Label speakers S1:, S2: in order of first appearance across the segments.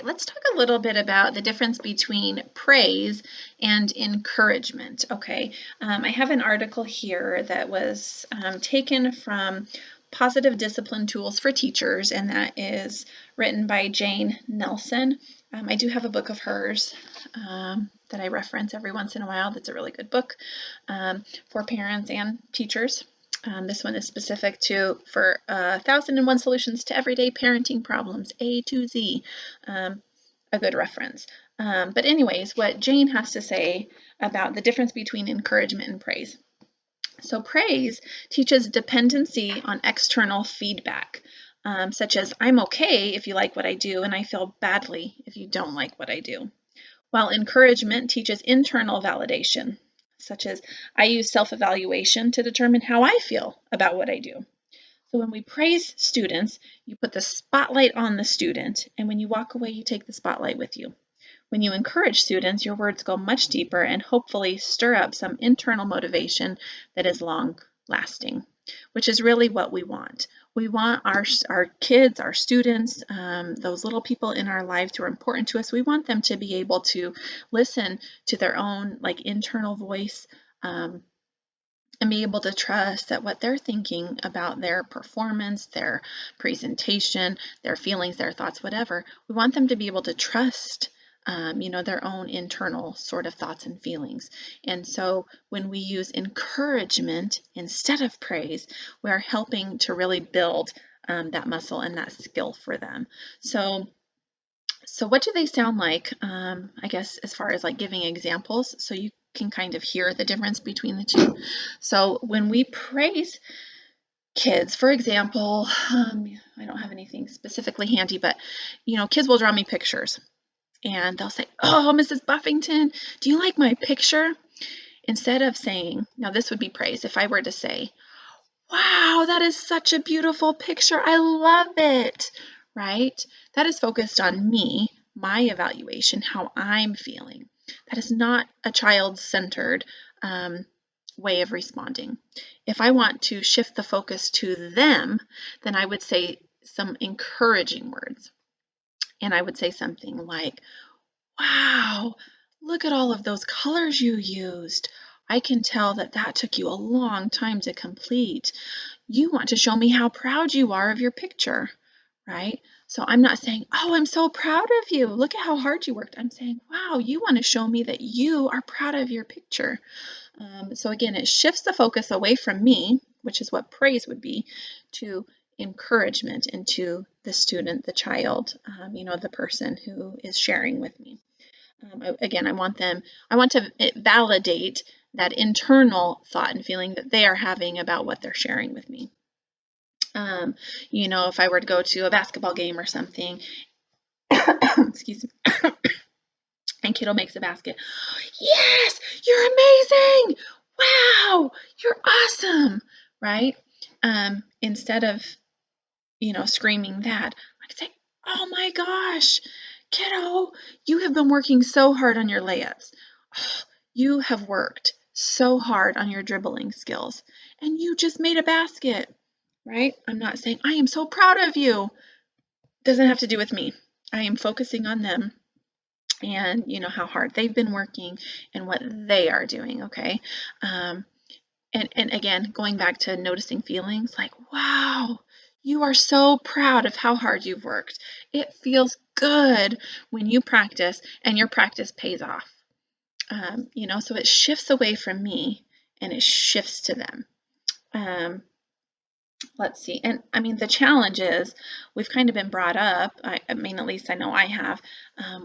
S1: Let's talk a little bit about the difference between praise and encouragement. Okay, I have an article here that was taken from Positive Discipline Tools for Teachers, and that is written by Jane Nelson. I do have a book of hers that I reference every once in a while. That's a really good book for parents and teachers. This one is specific for 1001 Solutions to Everyday Parenting Problems, A to Z. A good reference. But anyways, what Jane has to say about the difference between encouragement and praise. So praise teaches dependency on external feedback, such as I'm okay if you like what I do, and I feel badly if you don't like what I do. While encouragement teaches internal validation, such as I use self-evaluation to determine how I feel about what I do. So when we praise students, you put the spotlight on the student, and when you walk away, you take the spotlight with you. When you encourage students, your words go much deeper and hopefully stir up some internal motivation that is long lasting, which is really what we want. We want our kids, our students, those little people in our lives who are important to us, we want them to be able to listen to their own internal voice, and be able to trust that what they're thinking about their performance, their presentation, their feelings, their thoughts, whatever, we want them to be able to trust their own internal sort of thoughts and feelings. And so when we use encouragement instead of praise, we are helping to really build that muscle and that skill for them. So what do they sound like? I guess as far as giving examples, so you can kind of hear the difference between the two. So when we praise kids, for example, I don't have anything specifically handy, but kids will draw me pictures and they'll say, "Oh, Mrs. Buffington, do you like my picture?" Instead of saying, now this would be praise, if I were to say, "Wow, that is such a beautiful picture. I love it." Right? That is focused on me, my evaluation, how I'm feeling. That is not a child-centered way of responding. If I want to shift the focus to them, then I would say some encouraging words. And I would say something like, "Wow, look at all of those colors you used. I can tell that that took you a long time to complete. You want to show me how proud you are of your picture," right? So I'm not saying, "Oh, I'm so proud of you. Look at how hard you worked." I'm saying, "Wow, you want to show me that you are proud of your picture." So again, it shifts the focus away from me, which is what praise would be, to encouragement and to the student, the child, the person who is sharing with me. Again, I want to validate that internal thought and feeling that they are having about what they're sharing with me. If I were to go to a basketball game or something, excuse me, and kiddo makes a basket. "Yes, you're amazing. Wow, you're awesome," right? Instead of, screaming that, I could say, "Oh my gosh, kiddo, you have been working so hard on your layups. Oh, you have worked so hard on your dribbling skills, and you just made a basket," right? I'm not saying, "I am so proud of you." Doesn't have to do with me. I am focusing on them and how hard they've been working and what they are doing. Okay. And again, going back to noticing feelings like, "Wow, you are so proud of how hard you've worked. It feels good when you practice and your practice pays off." So it shifts away from me and it shifts to them. Let's see. And I mean, the challenge is we've kind of been brought up, at least I know I have,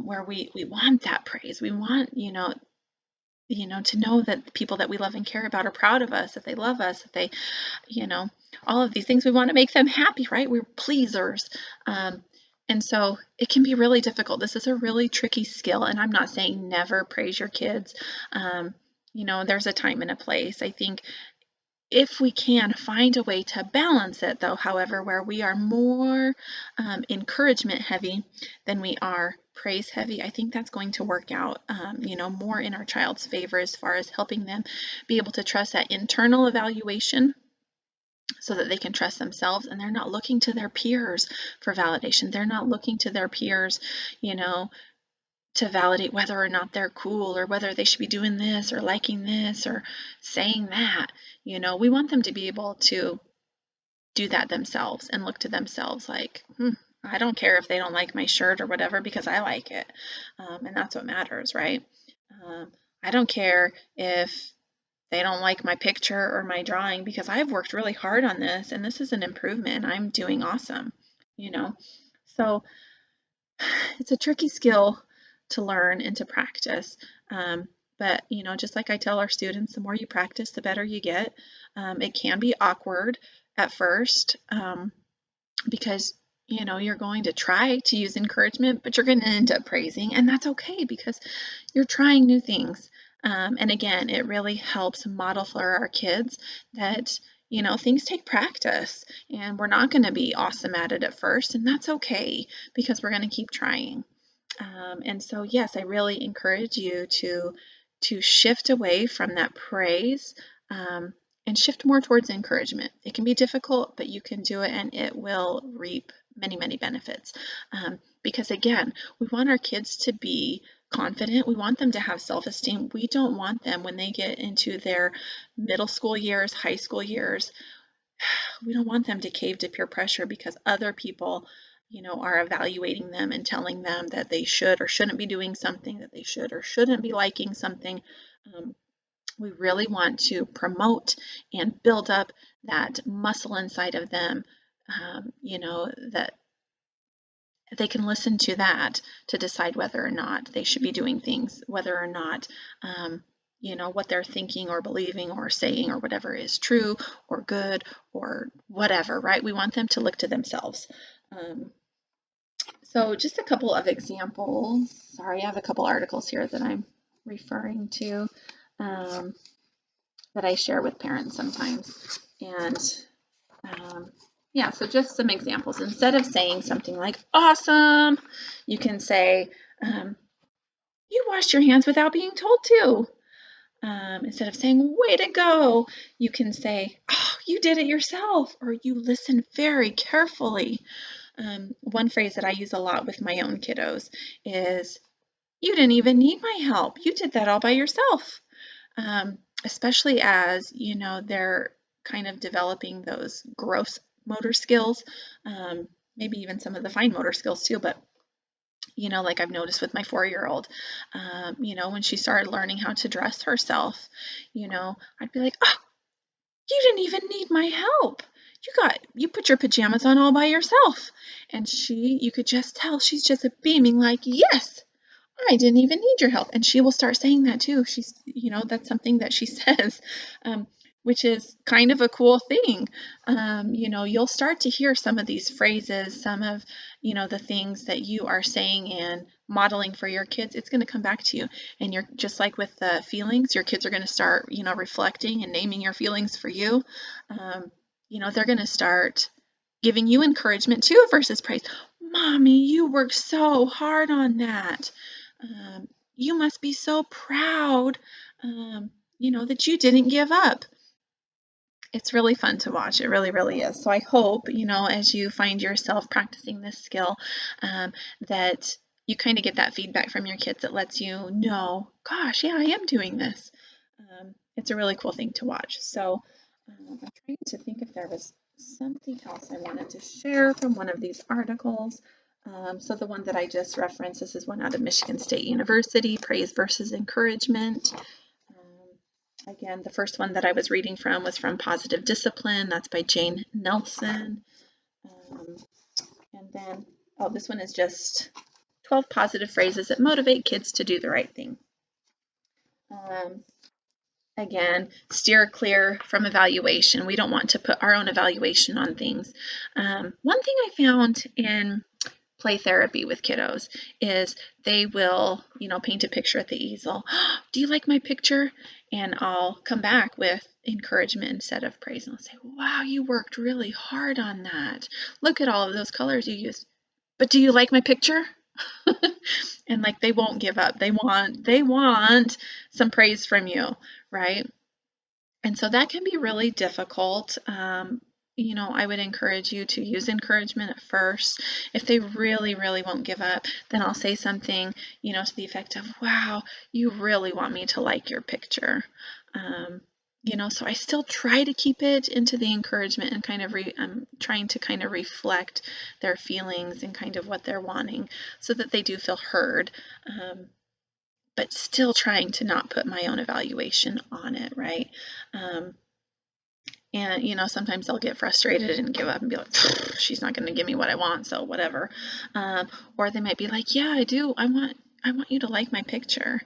S1: where we want that praise. We want, to know that the people that we love and care about are proud of us, that they love us, that they, all of these things. We want to make them happy, right? We're pleasers. And so it can be really difficult. This is a really tricky skill. And I'm not saying never praise your kids. There's a time and a place. I think if we can find a way to balance it, though, however, where we are more encouragement heavy than we are praise heavy, I think that's going to work out, more in our child's favor as far as helping them be able to trust that internal evaluation so that they can trust themselves, and they're not looking to their peers for validation. They're not looking to their peers, you know, to validate whether or not they're cool or whether they should be doing this or liking this or saying that. You know, we want them to be able to do that themselves and look to themselves like, I don't care if they don't like my shirt or whatever because I like it. And that's what matters, right? Um, I don't care if they don't like my picture or my drawing because I've worked really hard on this and this is an improvement. I'm doing awesome, you know? So it's a tricky skill to learn and to practice. But, you know, just like I tell our students, the more you practice, the better you get. It can be awkward at first because, you know, you're going to try to use encouragement, but you're going to end up praising, and that's okay because you're trying new things. And again, it really helps model for our kids that, you know, things take practice and we're not going to be awesome at it at first, and that's okay because we're going to keep trying. And so, yes, I really encourage you to shift away from that praise um, and shift more towards encouragement. It can be difficult, but you can do it, and it will reap many, many benefits. Because again, we want our kids to be confident. We want them to have self-esteem. We don't want them when they get into their middle school years, high school years, we don't want them to cave to peer pressure because other people, you know, are evaluating them and telling them that they should or shouldn't be doing something, that they should or shouldn't be liking something. Um, we really want to promote and build up that muscle inside of them, you know, that they can listen to that to decide whether or not they should be doing things, whether or not, you know, what they're thinking or believing or saying or whatever is true or good or whatever, right? We want them to look to themselves. Um, so just a couple of examples. Sorry, I have a couple articles here that I'm referring to um, that I share with parents sometimes. And yeah, so just some examples. Instead of saying something like, awesome, you can say, um, you washed your hands without being told to. Instead of saying, way to go, you can say, oh, you did it yourself, or you listened very carefully. One phrase that I use a lot with my own kiddos is, you didn't even need my help. You did that all by yourself. Especially as, you know, they're kind of developing those gross motor skills, maybe even some of the fine motor skills too, but you know, like I've noticed with my 4-year-old, you know, when she started learning how to dress herself, you know, I'd be like, oh, you didn't even need my help. You put your pajamas on all by yourself. And you could just tell she's just beaming like, yes, I didn't even need your help. And she will start saying that too. She's, you know, that's something that she says, um, which is kind of a cool thing. You know, you'll start to hear some of these phrases, some of, you know, the things that you are saying and modeling for your kids. It's going to come back to you. And you're just like with the feelings, your kids are going to start, you know, reflecting and naming your feelings for you. You know, they're going to start giving you encouragement too versus praise. Mommy, you worked so hard on that. You must be so proud, you know, that you didn't give up. It's really fun to watch. It really, really is. So I hope, you know, as you find yourself practicing this skill, that you kind of get that feedback from your kids that lets you know, gosh, yeah, I am doing this. It's a really cool thing to watch. So I'm trying to think if there was something else I wanted to share from one of these articles. So the one that I just referenced, this is one out of Michigan State University, Praise versus Encouragement. Again, the first one that I was reading from was from Positive Discipline. That's by Jane Nelson. And then, oh, this one is just 12 positive phrases that motivate kids to do the right thing. Again, steer clear from evaluation. We don't want to put our own evaluation on things. One thing I found in play therapy with kiddos is they will, you know, paint a picture at the easel. Oh, do you like my picture? And I'll come back with encouragement instead of praise. And I'll say, wow, you worked really hard on that. Look at all of those colors you used. But do you like my picture? And like they won't give up. They want some praise from you, right? And so that can be really difficult. I would encourage you to use encouragement at first. If they really, really won't give up, then I'll say something, to the effect of, wow, you really want me to like your picture. So I still try to keep it into the encouragement and kind of I'm trying to kind of reflect their feelings and kind of what they're wanting so that they do feel heard. But still trying to not put my own evaluation on it, right? And sometimes they'll get frustrated and give up and be like, she's not going to give me what I want, so whatever. Or they might be like, yeah, I do. I want you to like my picture,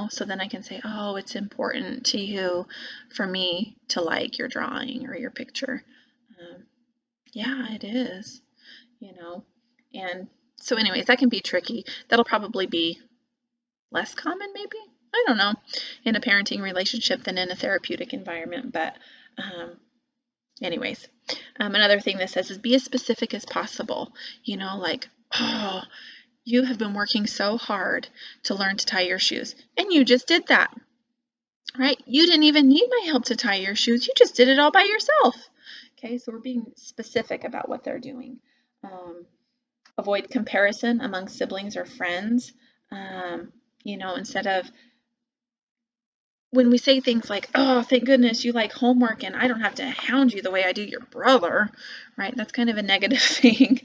S1: so then I can say, oh, it's important to you for me to like your drawing or your picture. Yeah, it is, you know. And so anyways, that can be tricky. That'll probably be less common, maybe, I don't know, in a parenting relationship than in a therapeutic environment. But anyways, another thing that says is be as specific as possible. Like, oh, you have been working so hard to learn to tie your shoes, and you just did that, right? You didn't even need my help to tie your shoes. You just did it all by yourself. Okay, so we're being specific about what they're doing. Avoid comparison among siblings or friends. Instead of when we say things like, oh, thank goodness you like homework and I don't have to hound you the way I do your brother, right? That's kind of a negative thing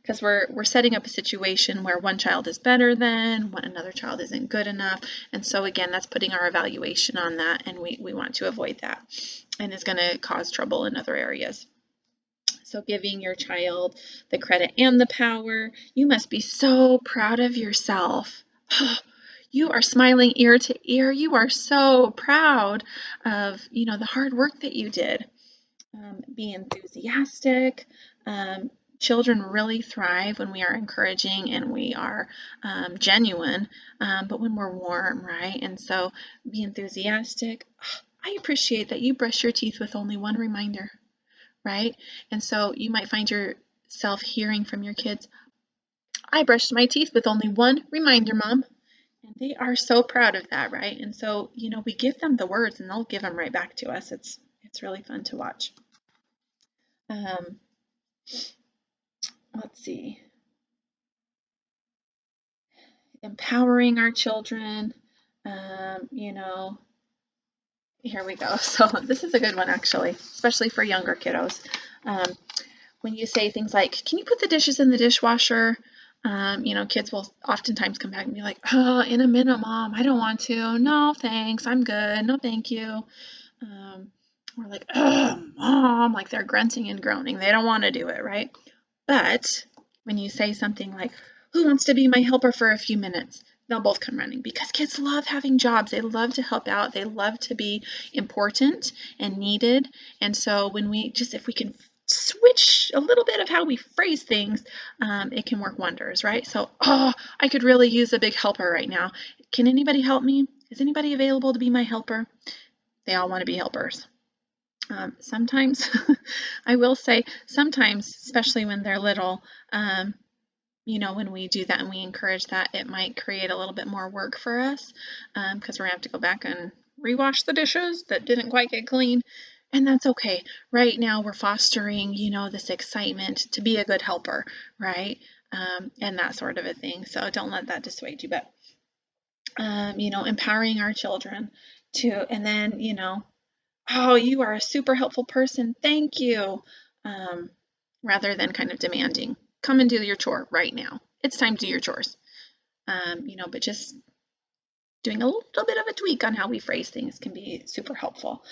S1: because we're setting up a situation where one child is better than, another child isn't good enough. And so again, that's putting our evaluation on that, and we want to avoid that, and it's going to cause trouble in other areas. So giving your child the credit and the power. You must be so proud of yourself. You are smiling ear to ear. You are so proud of, the hard work that you did. Be enthusiastic. Children really thrive when we are encouraging and we are genuine, but when we're warm, right? And so be enthusiastic. I appreciate that you brush your teeth with only one reminder, right? And so you might find yourself hearing from your kids, I brushed my teeth with only one reminder, Mom. And they are so proud of that, right? And so, we give them the words and they'll give them right back to us. It's really fun to watch. Um, let's see. Empowering our children, here we go. So this is a good one, actually, especially for younger kiddos. When you say things like, can you put the dishes in the dishwasher? Kids will oftentimes come back and be like, oh, in a minute, Mom, I don't want to. No, thanks, I'm good. No, thank you. Or like, oh, Mom, like they're grunting and groaning. They don't want to do it, right? But when you say something like, who wants to be my helper for a few minutes? They'll both come running because kids love having jobs. They love to help out. They love to be important and needed. And so if we can switch a little bit of how we phrase things, it can work wonders, right? So, oh, I could really use a big helper right now. Can anybody help me? Is anybody available to be my helper? They all want to be helpers. Sometimes, I will say, sometimes, especially when they're little, when we do that and we encourage that, it might create a little bit more work for us because we're going to have to go back and rewash the dishes that didn't quite get clean. And that's okay. Right now, we're fostering, this excitement to be a good helper, right? And that sort of a thing. So don't let that dissuade you. But, empowering our children and then, oh, you are a super helpful person. Thank you. Rather than kind of demanding, come and do your chore right now. It's time to do your chores. But just doing a little bit of a tweak on how we phrase things can be super helpful.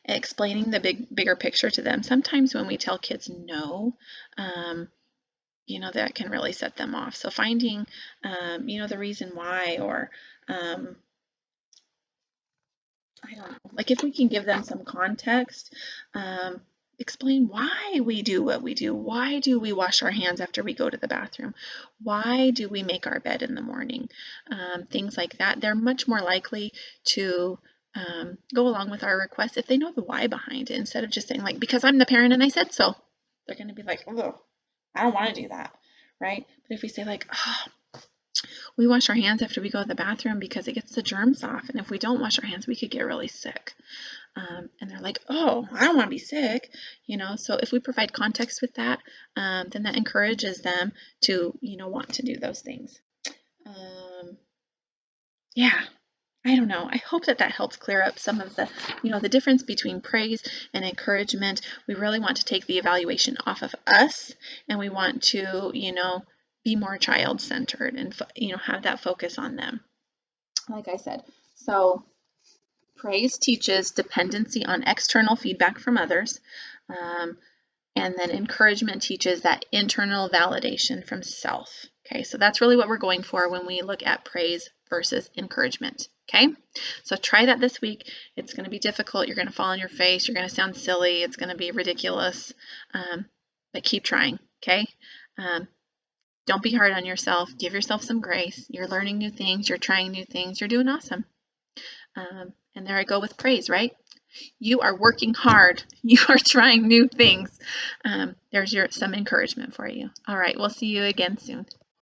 S1: Explaining the bigger picture to them. Sometimes when we tell kids no, that can really set them off. So finding, the reason why, or I don't know, like if we can give them some context, explain why we do what we do. Why do we wash our hands after we go to the bathroom? Why do we make our bed in the morning? Things like that. They're much more likely to go along with our request if they know the why behind it, instead of just saying like, because I'm the parent and I said so. They're going to be like, oh, I don't want to do that, right? But if we say like, oh, we wash our hands after we go to the bathroom because it gets the germs off, and if we don't wash our hands, we could get really sick. and they're like, oh, I don't want to be sick, so if we provide context with that, then that encourages them to, want to do those things. Yeah, I don't know. I hope that helps clear up some of the, the difference between praise and encouragement. We really want to take the evaluation off of us, and we want to, be more child-centered and, have that focus on them. Like I said, so praise teaches dependency on external feedback from others. And then encouragement teaches that internal validation from self. Okay, so that's really what we're going for when we look at praise versus encouragement. Okay, so try that this week. It's going to be difficult. You're going to fall on your face. You're going to sound silly. It's going to be ridiculous, but keep trying. Okay, don't be hard on yourself. Give yourself some grace. You're learning new things. You're trying new things. You're doing awesome. And there I go with praise, right? You are working hard. You are trying new things. There's some encouragement for you. All right, we'll see you again soon.